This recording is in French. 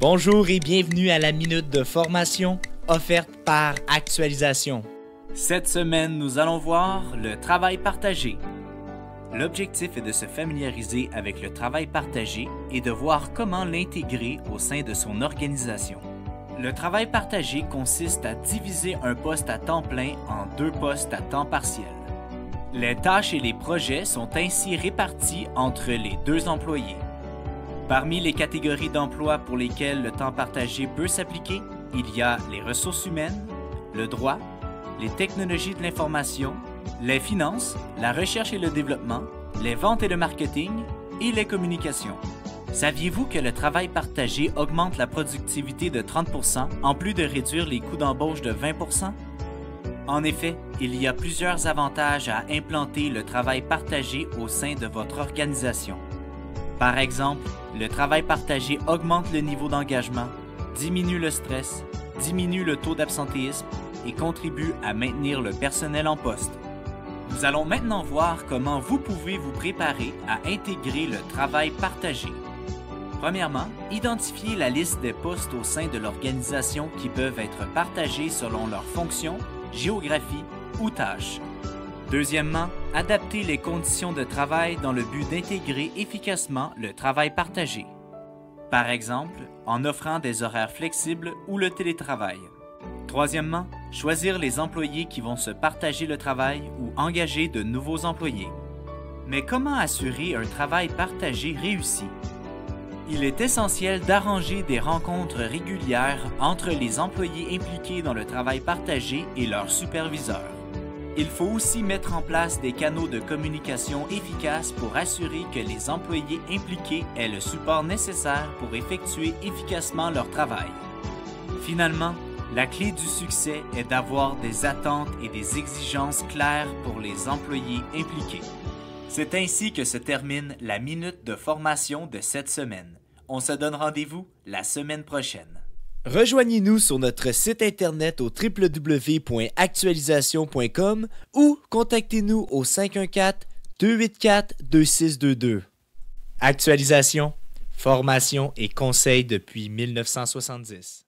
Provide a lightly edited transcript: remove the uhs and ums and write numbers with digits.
Bonjour et bienvenue à la minute de formation offerte par Actualisation. Cette semaine, nous allons voir le travail partagé. L'objectif est de se familiariser avec le travail partagé et de voir comment l'intégrer au sein de son organisation. Le travail partagé consiste à diviser un poste à temps plein en deux postes à temps partiel. Les tâches et les projets sont ainsi répartis entre les deux employés. Parmi les catégories d'emplois pour lesquelles le temps partagé peut s'appliquer, il y a les ressources humaines, le droit, les technologies de l'information, les finances, la recherche et le développement, les ventes et le marketing et les communications. Saviez-vous que le travail partagé augmente la productivité de 30% en plus de réduire les coûts d'embauche de 20%? En effet, il y a plusieurs avantages à implanter le travail partagé au sein de votre organisation. Par exemple, le travail partagé augmente le niveau d'engagement, diminue le stress, diminue le taux d'absentéisme et contribue à maintenir le personnel en poste. Nous allons maintenant voir comment vous pouvez vous préparer à intégrer le travail partagé. Premièrement, identifiez la liste des postes au sein de l'organisation qui peuvent être partagés selon leurs fonctions, géographie ou tâches. Deuxièmement, adaptez les conditions de travail dans le but d'intégrer efficacement le travail partagé. Par exemple, en offrant des horaires flexibles ou le télétravail. Troisièmement, choisir les employés qui vont se partager le travail ou engager de nouveaux employés. Mais comment assurer un travail partagé réussi? Il est essentiel d'arranger des rencontres régulières entre les employés impliqués dans le travail partagé et leurs superviseurs. Il faut aussi mettre en place des canaux de communication efficaces pour assurer que les employés impliqués aient le support nécessaire pour effectuer efficacement leur travail. Finalement, la clé du succès est d'avoir des attentes et des exigences claires pour les employés impliqués. C'est ainsi que se termine la minute de formation de cette semaine. On se donne rendez-vous la semaine prochaine. Rejoignez-nous sur notre site internet au www.actualisation.com ou contactez-nous au 514-284-2622. Actualisation, formation et conseils depuis 1970.